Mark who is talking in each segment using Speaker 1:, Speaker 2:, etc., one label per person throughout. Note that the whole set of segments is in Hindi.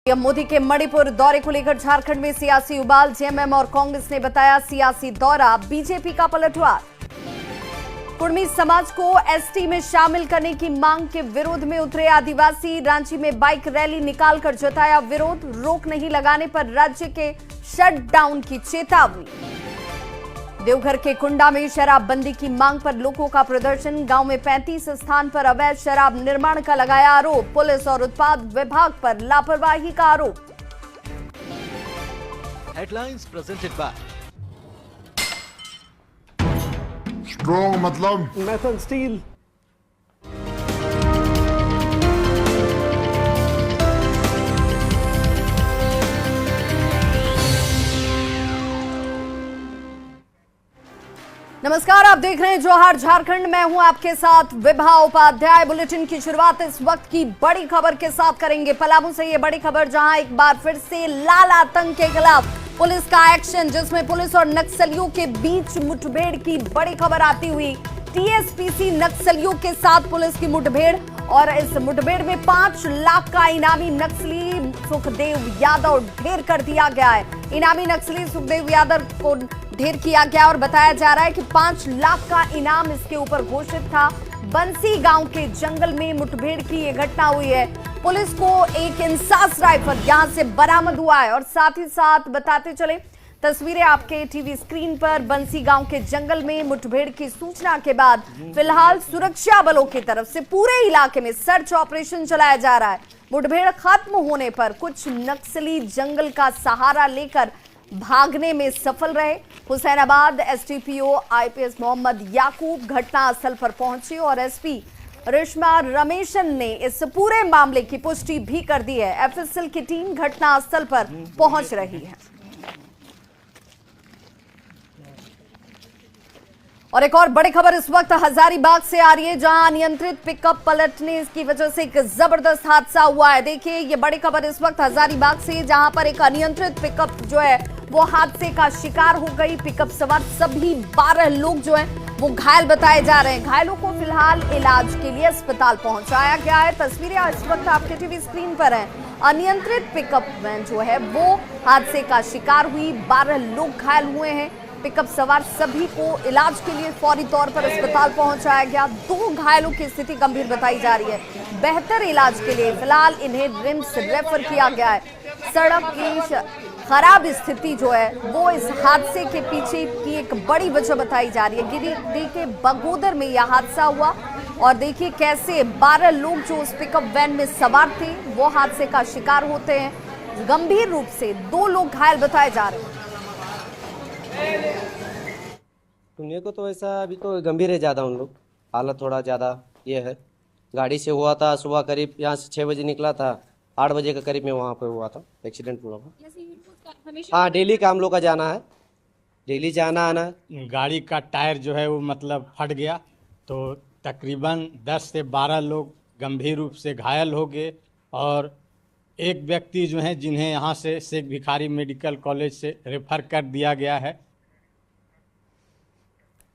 Speaker 1: पीएम मोदी के मणिपुर दौरे को लेकर झारखंड में सियासी उबाल। जेएमएम और कांग्रेस ने बताया सियासी दौरा बीजेपी का पलटवार। कुर्मी समाज को एसटी में शामिल करने की मांग के विरोध में उतरे आदिवासी। रांची में बाइक रैली निकालकर जताया विरोध। रोक नहीं लगाने पर राज्य के शटडाउन की चेतावनी। देवघर के कुंडा में शराबबंदी की मांग पर लोगों का प्रदर्शन। गांव में 35 स्थान पर अवैध शराब निर्माण का लगाया आरोप। पुलिस और उत्पाद विभाग पर लापरवाही का आरोप।
Speaker 2: हेडलाइंस प्रेजेंटेड बाय
Speaker 3: स्ट्रॉन्ग मतलब
Speaker 4: मेथल स्टील।
Speaker 1: नमस्कार, आप देख रहे हैं जोहार झारखंड। मैं हूं आपके साथ विभा उपाध्याय। बुलेटिन की शुरुआत इस वक्त की बड़ी खबर के साथ करेंगे। पलामू से ये बड़ी खबर, जहां एक बार फिर से लाल आतंक के खिलाफ पुलिस का एक्शन, जिसमें पुलिस और नक्सलियों के बीच मुठभेड़ की बड़ी खबर आती हुई। टीएसपीसी नक्सलियों के साथ पुलिस की मुठभेड़, और इस मुठभेड़ में 5 लाख का इनामी नक्सली सुखदेव यादव ढेर कर दिया गया है। इनामी नक्सली सुखदेव यादव को ढेर किया गया और बताया जा रहा है कि 5 लाख का इनाम इसके ऊपर घोषित था। बंसी गांव के जंगल में मुठभेड़ की ये घटना हुई है। पुलिस को एक इंसास राइफल यहां से बरामद हुआ है। और साथ ही साथ बताते चले, तस्वीरें आपके टीवी स्क्रीन पर। बंसी गांव के जंगल में मुठभेड़ की सूचना के बाद फिलहाल सुरक्षा बलों की तरफ से पूरे इलाके में सर्च ऑपरेशन चलाया जा रहा है। मुठभेड़ खत्म होने पर कुछ नक्सली जंगल का सहारा लेकर भागने में सफल रहे। हुसैनाबाद एसडीपीओ आईपीएस मोहम्मद याकूब घटनास्थल पर पहुंचे और एसपी रेशमा रमेशन ने इस पूरे मामले की पुष्टि भी कर दी है। एफएसएल की टीम घटनास्थल पर पहुंच रही है। और एक और बड़ी खबर इस वक्त हजारीबाग से आ रही है, जहां अनियंत्रित पिकअप पलटने की वजह से एक जबरदस्त हादसा हुआ है। देखिए, ये बड़ी खबर इस वक्त हजारीबाग से, जहां पर एक अनियंत्रित पिकअप जो है वो हादसे का शिकार हो गई। पिकअप सवार सभी 12 लोग जो हैं वो घायल बताए जा रहे हैं। घायलों को फिलहाल इलाज के लिए अस्पताल पहुंचाया गया है। तस्वीरें इस वक्त आपके टीवी स्क्रीन पर हैं। अनियंत्रित पिकअप वैन जो है वो हादसे का शिकार हुई। 12 लोग घायल हुए हैं। पिकअप सवार सभी को इलाज के लिए फौरी तौर पर अस्पताल पहुंचाया गया। 2 घायलों की स्थिति गंभीर बताई जा रही है। बेहतर इलाज के लिए फिलहाल इन्हें रिम्स रेफर किया गया है। सड़क की खराब स्थिति जो है वो इस हादसे के पीछे की एक बड़ी वजह बताई जा रही है। गिरिडीह के बगोदर में यह हादसा हुआ और देखिए कैसे 12 लोग जो उस पिकअप वैन में सवार थे वो हादसे का शिकार होते हैं। गंभीर रूप से 2 लोग घायल बताए जा रहे हैं।
Speaker 5: सुनने को तो ऐसा अभी तो गंभीर है ज़्यादा, उन लोग हालत थोड़ा ज़्यादा ये है। गाड़ी से हुआ था सुबह करीब, यहाँ से 6 बजे निकला था, 8 बजे के करीब में वहाँ पे हुआ था एक्सीडेंट हुआ था। हाँ, डेली का हम लोग का जाना है, डेली जाना आना।
Speaker 6: गाड़ी का टायर जो है वो मतलब फट गया, तो तकरीबन 10 से 12 लोग गंभीर रूप से घायल हो गए और एक व्यक्ति जो है जिन्हें यहाँ से शेख भिखारी मेडिकल कॉलेज से रेफर कर दिया गया है।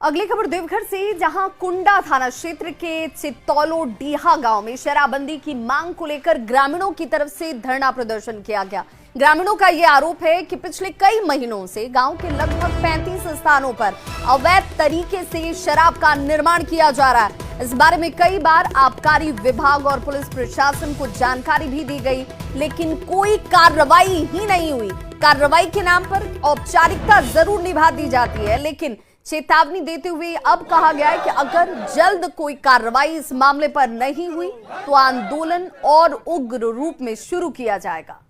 Speaker 1: अगली खबर देवघर से, जहां कुंडा थाना क्षेत्र के चित्तौलो डीहा गांव में शराबबंदी की मांग को लेकर ग्रामीणों की तरफ से धरना प्रदर्शन किया गया। ग्रामीणों का यह आरोप है कि पिछले कई महीनों से गांव के लगभग 35 स्थानों पर अवैध तरीके से शराब का निर्माण किया जा रहा है। इस बारे में कई बार आबकारी विभाग और पुलिस प्रशासन को जानकारी भी दी गई, लेकिन कोई कार्रवाई ही नहीं हुई। कार्रवाई के नाम पर औपचारिकता जरूर निभा दी जाती है, लेकिन चेतावनी देते हुए अब कहा गया है कि अगर जल्द कोई कार्रवाई इस मामले पर नहीं हुई तो आंदोलन और उग्र रूप में शुरू किया जाएगा।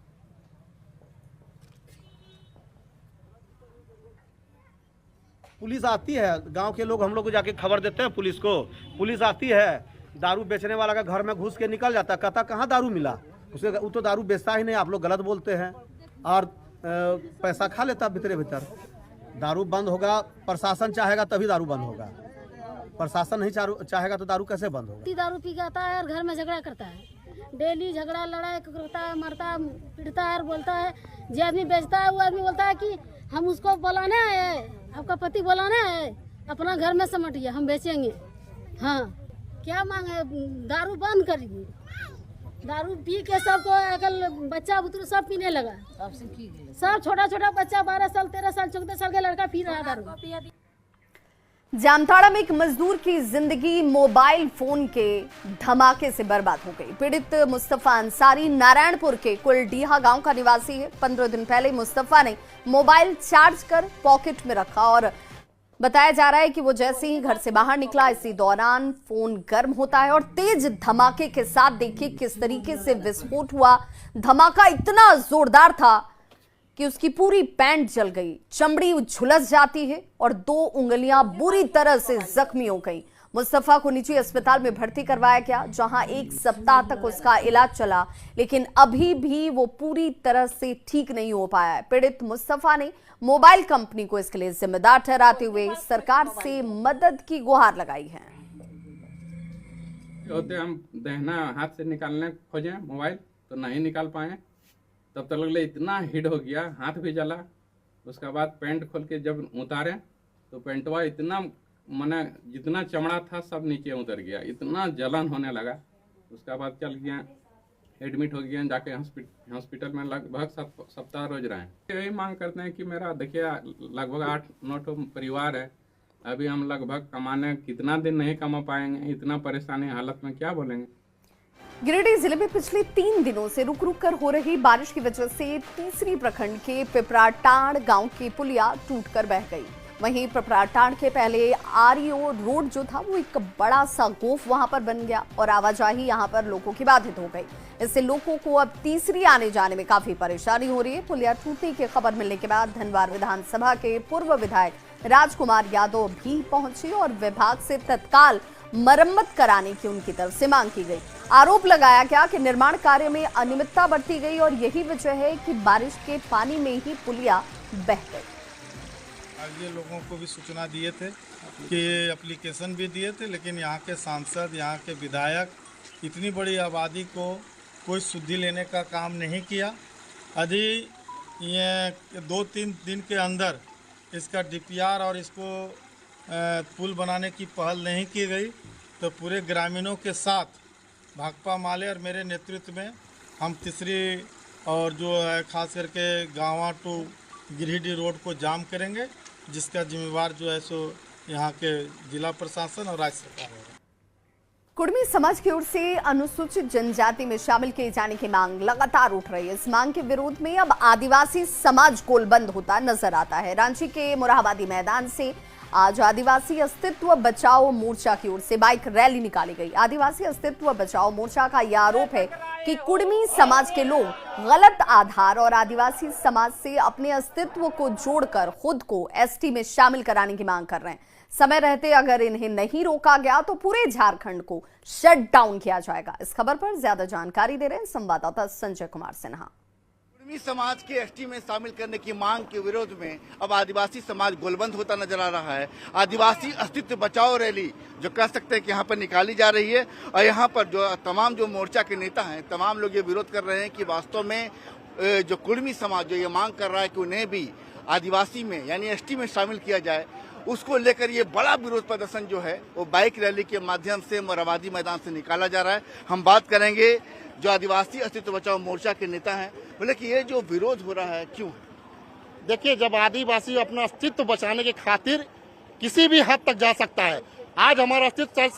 Speaker 4: पुलिस आती है, गांव के लोग हम लोग को जाके खबर देते हैं पुलिस को। पुलिस आती है, दारू बेचने वाला का घर में घुस के निकल जाता है, कहता कहाँ दारू मिला, उसे वो तो दारू बेचता ही नहीं, आप लोग गलत बोलते हैं, और पैसा खा लेता भीतरे भीतर। दारू बंद होगा, प्रशासन चाहेगा तभी दारू बंद होगा। प्रशासन नहीं चाहेगा तो दारू कैसे बंद होगा?
Speaker 7: दारू पी के आता है और घर में झगड़ा करता है। डेली झगड़ा लड़ाई करता है, मारता है, पीटता है और बोलता है। जो आदमी बेचता है वो आदमी बोलता है कि हम उसको बुलाना है, आपका पति बुलाना है, अपना घर में समटिए, हम बेचेंगे। हाँ, क्या मांग है? दारू बंद करिए। दारू पी के सबको आजकल बच्चा बुतरू सब पीने लगा। सब छोटा छोटा बच्चा 12 साल 13 साल 14 साल का लड़का पी रहा है दारू।
Speaker 1: जामताड़ा में एक मजदूर की जिंदगी मोबाइल फोन के धमाके से बर्बाद हो गई। पीड़ित मुस्तफा अंसारी नारायणपुर के कुलडीहा गांव का निवासी है। 15 दिन पहले मुस्तफा ने मोबाइल चार्ज कर पॉकेट में रखा और बताया जा रहा है कि वो जैसे ही घर से बाहर निकला इसी दौरान फोन गर्म होता है और तेज धमाके के साथ देखिए किस तरीके से विस्फोट हुआ। धमाका इतना जोरदार था कि उसकी पूरी पैंट जल गई, चमड़ी झुलस जाती है और 2 उंगलियां बुरी तरह से जख्मी हो गई। मुस्तफा को निजी अस्पताल में भर्ती करवाया गया, जहां 1 सप्ताह तक उसका इलाज चला, लेकिन अभी भी वो पूरी तरह से ठीक नहीं हो पाया है। पीड़ित मुस्तफा ने मोबाइल कंपनी को इसके लिए जिम्मेदार ठहराते हुए सरकार से मदद की गुहार लगाई है।
Speaker 8: होते हम दहना हाथ से निकालने खोजे मोबाइल तो नहीं निकाल पाए, तब तक लगले इतना हिट हो गया, हाथ भी जला। उसके बाद पैंट खोल के जब उतारे तो पैंटवा इतना मने जितना चमड़ा था सब नीचे उतर गया, इतना जलन होने लगा। उसके बाद चल गया, एडमिट हो गया, जाके हॉस्पिटल में लगभग 7 सप्ताह रोज रहे। यही मांग करते हैं कि मेरा देखिए लगभग 8-9 परिवार है, अभी हम लगभग कमाने कितना दिन नहीं कमा पाएंगे, इतना परेशानी हालत में क्या बोलेंगे।
Speaker 1: गिरिडीह जिले में पिछले 3 दिनों से रुक रुक कर हो रही बारिश की वजह से तीसरी प्रखंड के पिपराटांड़ गांव की पुलिया टूटकर बह गई। वहीं पिपराटांड़ के पहले आरईओ रोड जो था वो एक बड़ा सा गोफ वहां पर बन गया और आवाजाही यहां पर लोगों की बाधित हो गई। इससे लोगों को अब तीसरी आने जाने में काफी परेशानी हो रही है। पुलिया टूटने की खबर मिलने के बाद धनवार विधानसभा के पूर्व विधायक राजकुमार यादव भी पहुंचे और विभाग से तत्काल मरम्मत कराने की उनकी तरफ से मांग की गई। आरोप लगाया गया कि निर्माण कार्य में अनियमितता बरती गई और यही वजह है कि बारिश के पानी में ही पुलिया बह गई।
Speaker 9: ये लोगों को भी सूचना दिए थे कि एप्लीकेशन भी दिए थे, लेकिन यहाँ के सांसद, यहाँ के विधायक इतनी बड़ी आबादी को कोई शुद्धि लेने का काम नहीं किया। यदि ये 2-3 दिन के अंदर इसका डीपीआर और इसको पुल बनाने की पहल नहीं की गई तो पूरे ग्रामीणों के साथ भाकपा माले और मेरे नेतृत्व में हम तीसरी और जो है खास करके गाँवा टू गिरिडीह रोड को जाम करेंगे, जिसका जिम्मेवार जो है सो यहाँ के जिला प्रशासन और राज्य सरकार है।
Speaker 1: कुर्मी समाज की ओर से अनुसूचित जनजाति में शामिल किए जाने की मांग लगातार उठ रही है। इस मांग के विरोध में अब आदिवासी समाज गोलबंद होता नजर आता है। रांची के मोरहाबादी मैदान से आज आदिवासी अस्तित्व बचाओ मोर्चा की ओर से बाइक रैली निकाली गई। आदिवासी अस्तित्व बचाओ मोर्चा का यह आरोप है कि कुर्मी समाज के लोग गलत आधार और आदिवासी समाज से अपने अस्तित्व को जोड़कर खुद को एसटी में शामिल कराने की मांग कर रहे हैं। समय रहते अगर इन्हें नहीं रोका गया तो पूरे झारखंड को शट डाउन किया जाएगा। इस खबर पर ज्यादा जानकारी दे रहे हैं संवाददाता संजय कुमार सिन्हा।
Speaker 10: कुर्मी समाज के एसटी में शामिल करने की मांग के विरोध में अब आदिवासी समाज गोलबंद होता नजर आ रहा है। आदिवासी अस्तित्व बचाओ रैली जो कह सकते हैं कि यहाँ पर निकाली जा रही है और यहाँ पर जो तमाम जो मोर्चा के नेता हैं, तमाम लोग ये विरोध कर रहे हैं कि वास्तव में जो कुर्मी समाज जो ये मांग कर रहा है कि उन्हें भी आदिवासी में यानी एसटी में शामिल किया जाए, उसको लेकर ये बड़ा विरोध प्रदर्शन जो है वो बाइक रैली के माध्यम से मोरहाबादी मैदान से निकाला जा रहा है। हम बात करेंगे जो आदिवासी अस्तित्व बचाओ मोर्चा के नेता हैं, बोले कि ये जो विरोध हो रहा है क्यों?
Speaker 11: देखिए, जब आदिवासी अपना अस्तित्व बचाने के खातिर किसी भी हद तक जा सकता है। आज हमारा अस्तित्व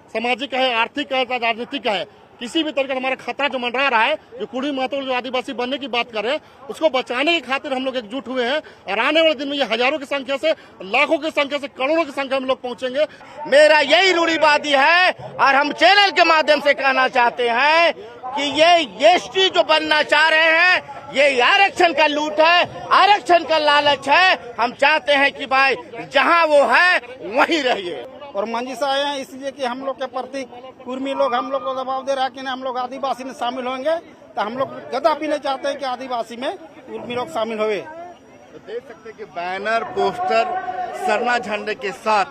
Speaker 11: सामाजिक है, आर्थिक है, राजनीतिक है, किसी भी तरह का हमारा खतरा जो मंडरा रहा है, जो कुर्मी महतो जो आदिवासी बनने की बात कर रहे हैं, उसको बचाने की खातिर हम लोग एकजुट हुए हैं और आने वाले दिन में ये हजारों की संख्या से, लाखों की संख्या से, करोड़ों की संख्या में लोग पहुंचेंगे।
Speaker 10: मेरा यही रूढ़िवादी है और हम चैनल के माध्यम से कहना चाहते हैं कि ये एसटी जो बनना चाह रहे हैं ये आरक्षण का लूट है, आरक्षण का लालच है। हम चाहते हैं कि भाई जहां वो है वहीं रहिए।
Speaker 11: और मंजी से आए हैं इसलिए कि हम लोग के प्रति कुर्मी लोग हम लोग को दबाव दे रहा है कि हम लोग आदिवासी में शामिल होंगे, तो हम लोग कदापि नहीं चाहते हैं कि आदिवासी में कुर्मी लोग शामिल हुए।
Speaker 10: तो देख सकते हैं कि बैनर, पोस्टर, सरना झंडे के साथ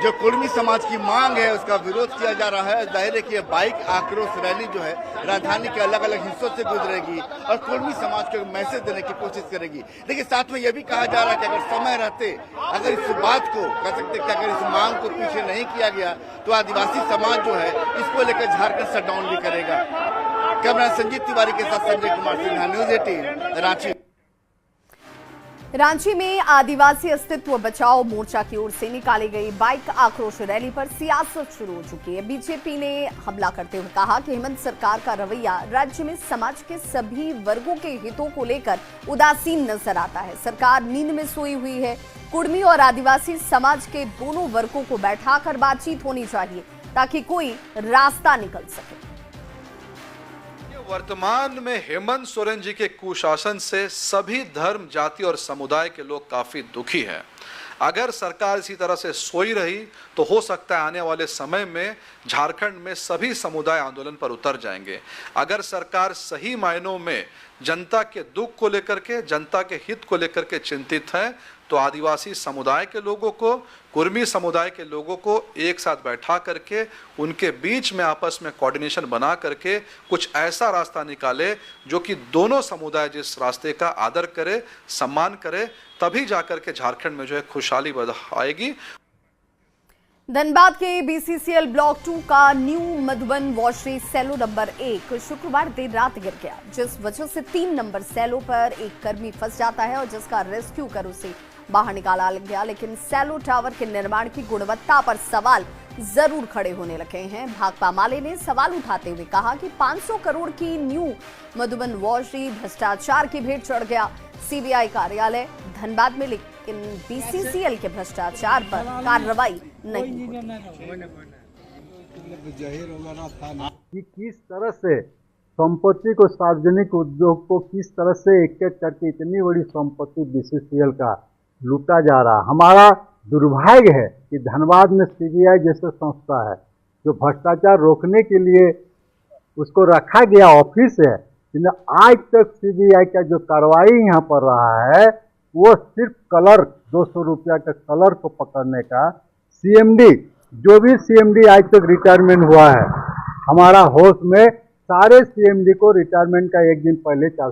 Speaker 10: जो कुर्मी समाज की मांग है उसका विरोध किया जा रहा है। जाहिर है कि ये बाइक आक्रोश रैली जो है राजधानी के अलग अलग हिस्सों से गुजरेगी और कुर्मी समाज को मैसेज देने की कोशिश करेगी। लेकिन साथ में यह भी कहा जा रहा है कि अगर समय रहते अगर इस बात को कह सकते कि अगर इस मांग को पीछे नहीं किया गया तो आदिवासी समाज जो है इसको लेकर झारखंड शटडाउन भी करेगा। कैमरा संजीत तिवारी के साथ संजय कुमार सिन्हा, न्यूज़ 18 रांची।
Speaker 1: रांची में आदिवासी अस्तित्व बचाओ मोर्चा की ओर से निकाली गई बाइक आक्रोश रैली पर सियासत शुरू हो चुकी है। बीजेपी ने हमला करते हुए कहा कि हेमंत सरकार का रवैया राज्य में समाज के सभी वर्गों के हितों को लेकर उदासीन नजर आता है। सरकार नींद में सोई हुई है। कुर्मी और आदिवासी समाज के दोनों वर्गों को बैठाकर बातचीत होनी चाहिए ताकि कोई रास्ता निकल सके।
Speaker 12: वर्तमान में हेमंत सोरेन जी के कुशासन से सभी धर्म, जाति और समुदाय के लोग काफी दुखी हैं। अगर सरकार इसी तरह से सोई रही तो हो सकता है आने वाले समय में झारखंड में सभी समुदाय आंदोलन पर उतर जाएंगे। अगर सरकार सही मायनों में जनता के दुख को लेकर के, जनता के हित को लेकर के चिंतित है तो आदिवासी समुदाय के लोगों को, कुर्मी समुदाय के लोगों को एक साथ बैठा करके उनके बीच में आपस में कोऑर्डिनेशन बना करके कुछ ऐसा रास्ता निकाले जो कि दोनों समुदाय जिस रास्ते का आदर करे, सम्मान करे, तभी जाकर के झारखंड में जो है खुशहाली आएगी।
Speaker 1: धनबाद के बीसीसीएल ब्लॉक 2 का न्यू मधुबन वॉशरी सेलो नंबर 1 शुक्रवार देर रात गिर गया, जिस वजह से 3 नंबर सेलो पर एक कर्मी फंस जाता है और जिसका रेस्क्यू कर उसे बाहर निकाला गया। लेकिन सेलो टावर के निर्माण की गुणवत्ता पर सवाल जरूर खड़े होने लगे हैं। भाकपा माले ने सवाल उठाते हुए कहा कि 500 करोड़ की न्यू मधुबन वॉशरी भ्रष्टाचार की भेंट चढ़ गया। सीबीआई कार्यालय धनबाद में, लेकिन बीसीसीएल के भ्रष्टाचार पर कार्रवाई नहीं
Speaker 13: कि किस तरह से संपत्ति को, सार्वजनिक उद्योग को किस तरह से एक एक करके इतनी बड़ी संपत्ति बीसीसीएल का लूटा जा रहा। हमारा दुर्भाग्य है कि धनबाद में सीबीआई जैसे संस्था है जो भ्रष्टाचार रोकने के लिए उसको रखा गया ऑफिस है, लेकिन आज तक सीबीआई का जो कार्रवाई यहाँ पर रहा है वो सिर्फ कलर 200 रुपया का कलर को पकड़ने का। सीएमडी, जो भी सीएमडी आज तक रिटायरमेंट हुआ है, हमारा होश में सारे सीएमडी को रिटायरमेंट का एक दिन पहले चाल।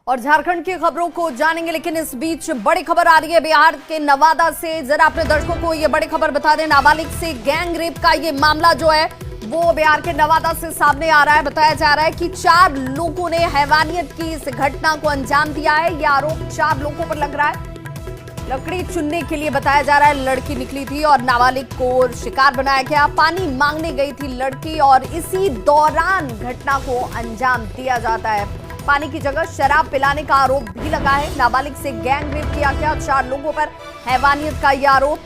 Speaker 1: और झारखंड की खबरों को जानेंगे, लेकिन इस बीच बड़ी खबर आ रही है बिहार के नवादा से। जरा अपने दर्शकों को ये बड़ी खबर बता दें। नाबालिग से गैंग रेप का ये मामला जो है वो बिहार के नवादा से सामने आ रहा है। बताया जा रहा है कि 4 लोगों ने हैवानियत की इस घटना को अंजाम दिया है। ये आरोप 4 लोगों पर लग रहा है। लकड़ी चुनने के लिए बताया जा रहा है लड़की निकली थी और नाबालिग को शिकार बनाया गया। पानी मांगने गई थी लड़की और इसी दौरान घटना को अंजाम दिया जाता है। पानी की जगह शराब पिलाने का आरोप भी लगा है। नाबालिग से गैंग रेप किया गया, 4 लोगों पर हैवानियत का यह आरोप।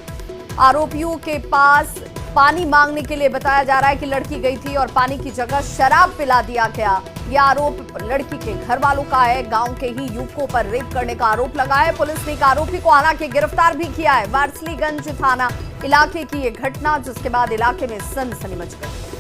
Speaker 1: आरोपियों के पास पानी मांगने के लिए बताया जा रहा है कि लड़की गई थी और पानी की जगह शराब पिला दिया गया। यह आरोप लड़की के घर वालों का है। गांव के ही युवकों पर रेप करने का आरोप लगा है। पुलिस ने एक आरोपी को हालांकि गिरफ्तार भी किया है। वारसलीगंज थाना इलाके की यह घटना, जिसके बाद इलाके में सनसनी मच गई।